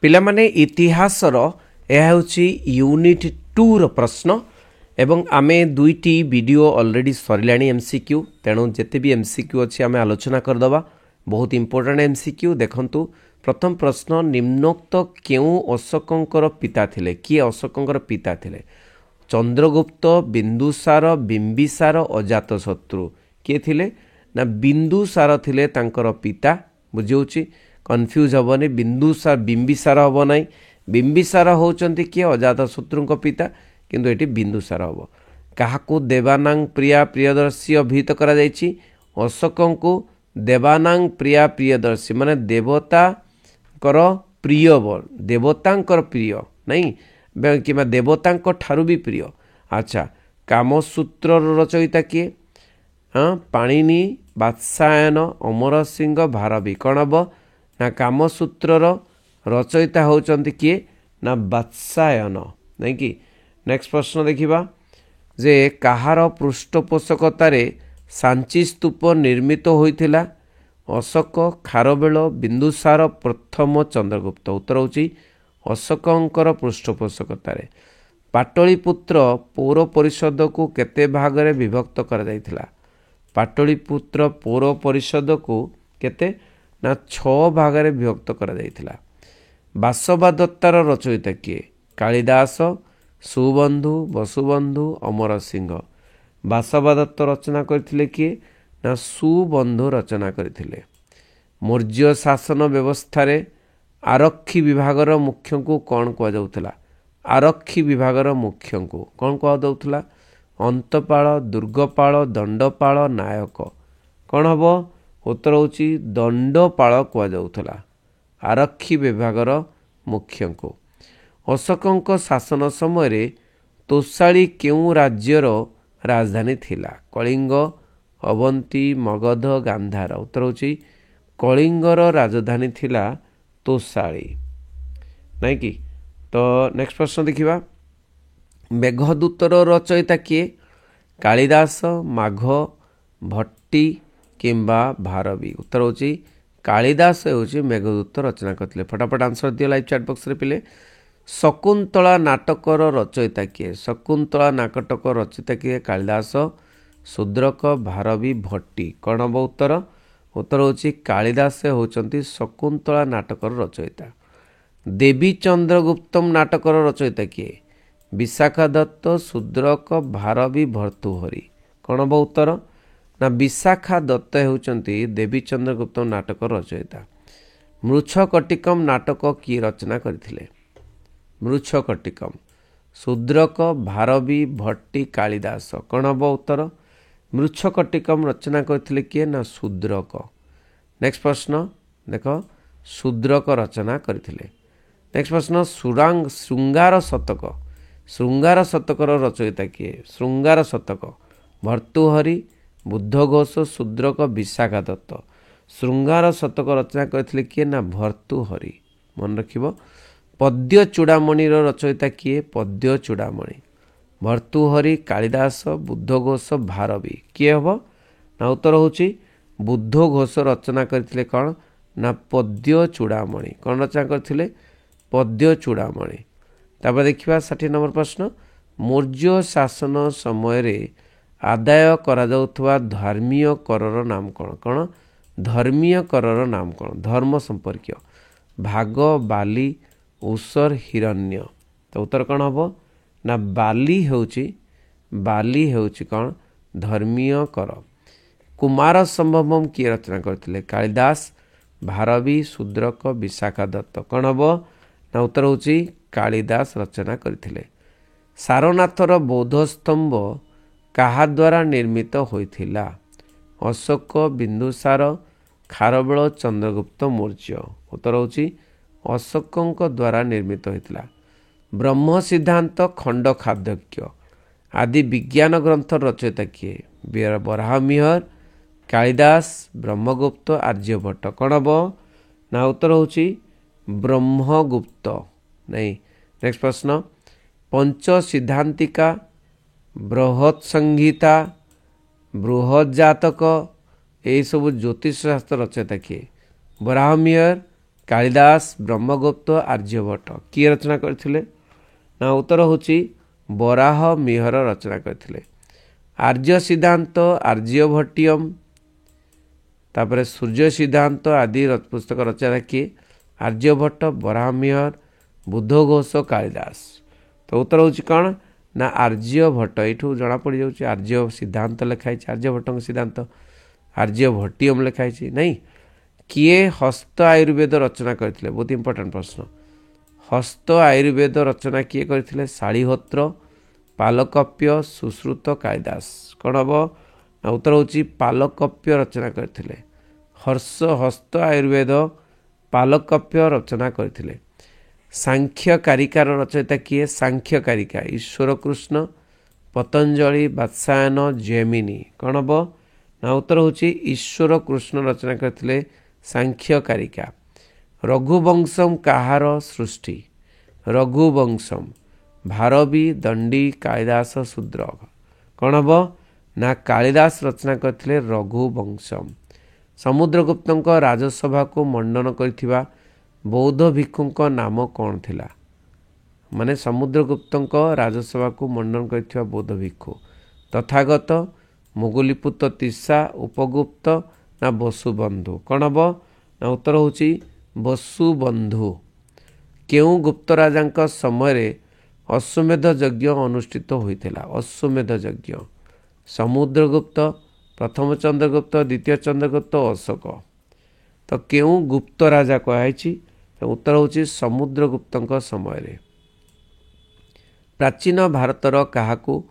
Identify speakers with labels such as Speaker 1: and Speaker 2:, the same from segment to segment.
Speaker 1: पिलामाने इतिहासर यह होची यूनिट 2 रो प्रश्न एवं आमे दुईटी वीडियो ऑलरेडी सरिलाणी एमसीक्यू तेणु जेते भी एमसीक्यू अच्छी आमे आलोचना करदबा बहुत इंपोर्टेंट एमसीक्यू देखंतु। प्रथम प्रश्न निम्नोक्त केउ अशोकंकर पिता थिले किए अशोकंकर पिता थिले चंद्रगुप्त बिंदुसार बिंबिसार अजातशत्रु किए थिले ना बिंदुसार थिले तांकर पिता बुझिउची कन्फ्यूज हेबनी बिंदुसार बिंबिसार हेब ना बिंबिसार होचंती किए अजातशत्रुंक पिता किंतु एटी बिंदुसार हेब काहाकू देवानांग प्रिया प्रियदर्शी अभिहित करा जायछि अशोकंकु देवानांग प्रिया प्रियदर्शी माने देवता कर प्रिय बोल देवतांकर प्रिय नहीं कि देवतांक ठारू भी प्रिय। अच्छा कामसूत्र रचयिता किए हाँ पाणिनि वात्सायन अमर सिंह भारवी कौन हम ना कामसूत्र रचयिता होचंती किए ना वात्सायन नहीं कि। नेक्स्ट प्रश्न देखिबा जे कहार पृष्ठपोषकतार सांची स्तूप निर्मित होइथिला अशोक खारवेल बिंदुसार प्रथम चंद्रगुप्त उत्तर होची अशोकंकर पृष्ठपोषकतार। पाटलिपुत्र पौर परिषद को केते भागरे विभक्त करा जायथिला पाटलिपुत्र पौर परिषद को केते ना 6 भागरे विभक्त करा जायथिला। बासवा दत्तार रचयिता किए कालिदास सुबंधु वसुबंधु अमर सिंह। बासवा दत्त रचना करथिले किए ना सुबंधु रचना करथिले। मौर्य शासन व्यवस्था रे आरक्षी विभागर मुख्य को कौन कह जाउथला आरक्षी विभागर मुख्य को कौन कह जाउथला अंतपाल दुर्गपाल दंडपाल नायक कौन हम उत्तर होची दंडपाल कह जाउथला आरक्षी विभागर मुख्य को। अशोकंक शासन समय तोषाली केउ राज्यर राजधानी थिला कलिंग अवंती मगध गांधार उत्तर होची कलिंगर राजधानी थिला तोषाली नहीं कि। तो नेक्स्ट प्रश्न देखिबा मेघदूतर रचयिता किए कालिदास माघ भट्टी किंबा भारवी उत्तर होची कालिदास होची मेघदूत रचना करथिले। फटाफट आंसर दियो लाइव चैट बॉक्स रे पिले। शकुंतला नाटकर रचयिता किए शकुंतला नाटक रचयिता किए कालिदास शूद्रक भारवी भट्टी कौन हम उत्तर उत्तर होची कालिदास होचंती शकुंतला नाटकर रचयिता। देवी चंद्रगुप्तम नाटकर रचयिता किए विशाखा दत्त शूद्रक भारवी भर्तृहरि कौन हम उत्तर ना विशाखा दत्त होचंती देवी चंद्रगुप्तम नाटकर रचयिता। मृच्छकटिकम नाटक की रचना करथिले मृच्छकटिकम शूद्रक भारवी भट्टी कालिदास कौन हम उत्तर मृच्छकटिकम रचना करथिले किए ना शूद्रक। नेक्स्ट प्रश्न देख शूद्रक रचना करथिले। नेक्स्ट प्रश्न श्रृंगार शतकर रचयिता किए श्रृंगार शतक भर्तृहरि बुद्धघोष शूद्रक विशाखा दत्त श्रृंगार शतक रचना करथिले किए ना भर्तृहरि मन रखिबो। पद्य चूड़ामणि रचयिता किए पद्य चूड़ामणि भर्तृहरि कालिदास बुद्धघोष भारवी किए हम ना उत्तर होची बुद्धघोष रचना करथिले कौन ना पद्य चूड़ामणि कौन रचना करथिले पद्य चूड़ामणि। तापर देखिबा 60 नंबर प्रश्न मौर्य शासन समय रे आदाय करा जाउथवा धर्मीय करर नाम कौन कौन धर्मीय करर नाम कौन धर्म संपर्क भाग बाली उसर हिरण्य तो उत्तर कौन हम ना बाली होची कौन धर्मीय कर। कुमार संभवम किए रचना करथिले कालिदास भारवी शूद्रक विशाखा दत्त कौन हम ना उत्तर होची कालिदास रचना करथिले। सारनाथर बौद्ध स्तंभ काहा द्वारा निर्मित होइथिला अशोक बिंदुसार खारवेल चंद्रगुप्त मौर्य उत्तर होची अशोकंक द्वारा निर्मित होइथिला। ब्रह्म सिद्धांत खंड खाद्यज्ञ आदि विज्ञान ग्रंथ रचयिता किए बराहमिहिर कालिदास ब्रह्मगुप्त आर्यभट्ट कौन हम ना उत्तर होची ब्रह्मगुप्त नहीं। नेक्स्ट प्रश्न पंच सिद्धांतिका बृहत संहिता बृहत जातक यही सब ज्योतिष शास्त्र रचयिता किए बराहमिहिर कालिदास, ब्रह्मगुप्त, आर्यभट्ट किए रचना करथिले ना उत्तर होची बराह मिहर रचना करथिले। आर्य सिद्धांत, आर्यभट्टियम, तापर सूर्य सिद्धांत आदि पुस्तक रचना किए आर्यभट्ट, बराह मिहर, बुद्धघोष, कालिदास। तो उत्तर होची कौन ना आर्यभट्ट। एठू जना पड़ जाउची आर्य सिद्धांत लिखाई आर्यभट्ट सिद्धांत, आर्यभट्टियम लिखाई नहीं। किए हस्त आयुर्वेद रचना करथिले बहुत इंपोर्टेंट प्रश्न। हस्त आयुर्वेद रचना किए करथिले शालिहोत्र, पालकप्य, सुश्रुत, कालिदास। कौन हम ना उत्तर होची पालकप्य रचना करथिले। हस्त आयुर्वेद पालकप्य रचना करथिले। सांख्य कारिकार रचयिता किए सांख्य कारिका ईश्वर कृष्ण, पतंजलि, वात्सायन, जैमिनी। कौन हम ना उत्तर होची ईश्वर कृष्ण रचना करथिले सांख्य कारिका। रघुवंशम काहार सृष्टि? रघुवंशम भारवी, दंडी, कालिदास, शूद्र। कौन हम ना कालिदास रचना करथिले रघुवंशम। समुद्रगुप्त राजसभा को मंडन करथिबा बौद्ध भिक्षुଙ୍କ नाम कौन थिला? माने समुद्रगुप्त राजसभा को मंडन करथिबा बौद्ध भिक्षु तथागत, मुगुलीपुत्र तिस्सा, उपगुप्त ना वसुबंधु? कौन हम ना उत्तर होची वसुबंधु। केउ गुप्त राजा समय अश्वमेध यज्ञ अनुष्ठित होइथिला? अश्वमेध यज्ञ समुद्रगुप्त, प्रथम चंद्रगुप्त, द्वितीय चंद्रगुप्त, अशोक। तो केउ गुप्त राजा कहाई? तो उत्तर होची समुद्रगुप्त समय। प्राचीन भारतर काहाकू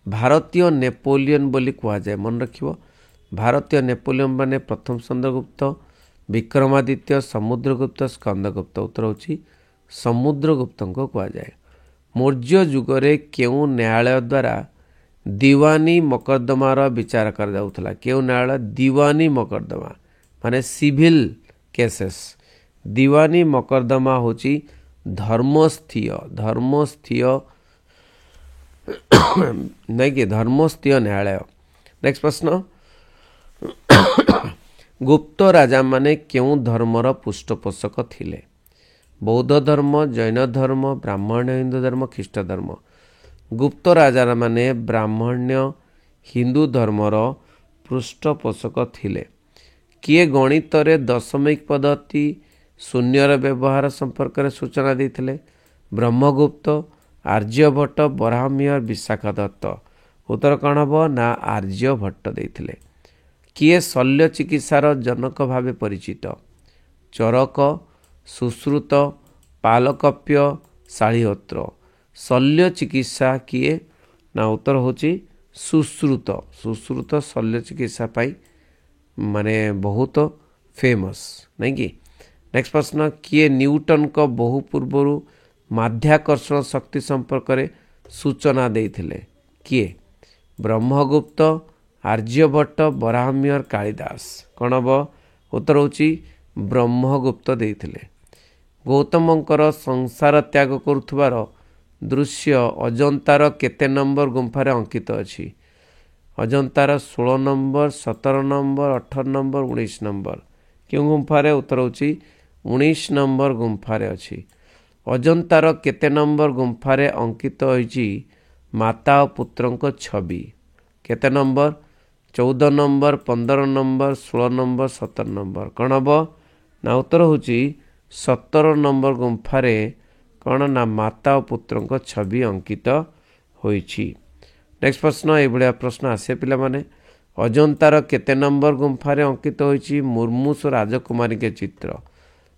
Speaker 1: भारतीय नेपोलियन बोली कहा जाए? मन रखिबो भारतीय नेपोलियन माने प्रथम चंद्रगुप्त, विक्रमादित्य, समुद्रगुप्त, स्कंदगुप्त। उत्तर होची समुद्रगुप्त को कहा जाए। मौर्य जुगरे केउ न्यायालय द्वारा दीवानी मकद्दमार विचार कर जाउथला? केउ न्यायालय? दीवानी मकद्दमा माने सिविल केसेस। दीवानी मकद्दमा होची धर्मस्थीय, धर्मस्थीय नहीं कि धर्मस्थीय न्यायालय। नेक्स्ट प्रश्न, गुप्त राजा माने केउ धर्मर पृष्ठपोषक थिले? बौद्ध धर्म, जैन धर्म, ब्राह्मण्य हिंदू धर्म, ख्रीष्ट धर्म। गुप्त राजा माने ब्राह्मण्य हिंदू धर्मर पृष्ठपोषक थिले। किए गणित रे दशमिक पद्धति शून्यर व्यवहार संपर्क में सूचना देते? ब्रह्मगुप्त, आर्यभट्ट, बराहमिहर, विशाखा दत्त। उत्तर कौन हम ना आर्यभट्ट देते। किए शल्य चिकित्सार जनक भावे परिचित? चरक, सुश्रुत, पालकप्य, शालिहोत्र। शल्य चिकित्सा किए ना उत्तर होची सुश्रुत। सुश्रुत शल्य चिकित्सा पाई माने बहुत फेमस नहीं कि। नेक्स्ट प्रश्न, किए न्यूटन को बहु पूर्व माध्याकर्षण शक्ति संपर्क में सूचना देते? किए? ब्रह्मगुप्त, आर्यभट्ट, बराहमिहर, कालिदास। कौन हम उत्तर होची ब्रह्मगुप्त देते। गौतमंकर संसार त्याग करुथबार दृश्य अजंतार केते नंबर गुंफारे अंकित अछि? अजंतार 16 नंबर, 17 नंबर, 18 नंबर, 19 नंबर। क्यों गुंफारे? उत्तर होची 19 नंबर गुंफारे अछि। अजंतार केते नंबर गुंफारे अंकित होईची माता और पुत्रंक छवि? केते number? 14 number, 15 number, 16 number, 17 number. कौन हम ना उत्तर होची 17 नंबर गुंफारे कौन ना माता और पुत्रंक छवि अंकित होईची। नेक्स्ट प्रश्न, ये प्रश्न आसे पिला माने अजंतार केते नंबर गुंफारे अंकित होईची मुर्मूस राजकुमारी के चित्र?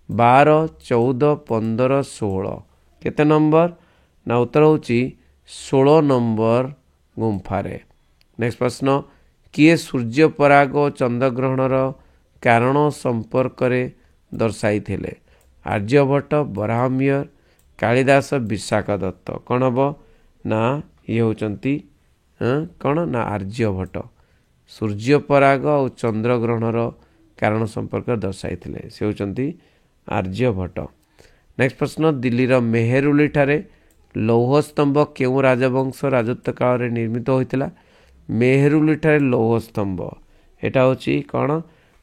Speaker 1: 12, 14, 15, 16। केते नंबर ना उत्तर होची 16 नंबर गुंफारे। नेक्स्ट प्रश्न, किए सूर्य पराग और चंद्रग्रहणर कारण संपर्क में दर्शाई थे? आर्यभट्ट, बराहमिहर, कालिदास, विशाखा दत्त। कौन हम ना ये होचंती कौन ना आर्यभट्ट। सूर्य पराग और चंद्रग्रहणर कारण संपर्क दर्शाई थे से होचंती आर्यभट्ट। नेक्स्ट प्रश्न, दिल्लीर मेहरुली ठारे लौह स्तंभ केउ राजवंश राजत्व काल निर्मित होता? मेहरुली ठारे लौह स्तंभ एटा होची कौन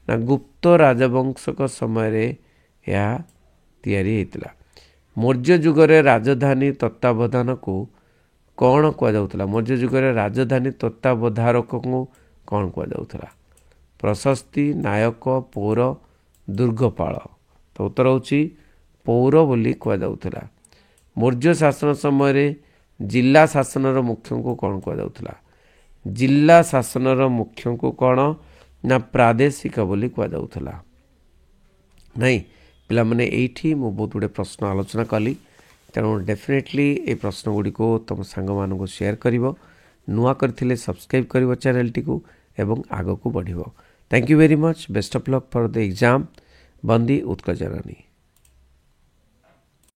Speaker 1: ना गुप्त राजवंश समय यह तैयारी होता मौर्य जुगर राजधानी तत्वावधान को कौन कहुला मौर्य जुगर राजधानी तत्वावधारक को कौन कहुला प्रशस्ति नायक पौर दुर्गपाल तो उत्तर होची पौर बोली कहुला मौर्य शासन समय जिला शासन मुख्य को कौन कहुला जिला शासन मुख्य को कौन ना प्रादेशिक बोली कहुला नहीं पिला माने एठी मु बहुत गुड़े प्रश्न आलोचना कली तेणु डेफिनेटली ये प्रश्न गुड़ी को तुम सांग मान शेयर करिवो नुआ करथिले सब्सक्राइब करिवो चैनल टी को एवं आगो को बढ़िवो thank you very much best of luck for the exam Bande Utkala Janani.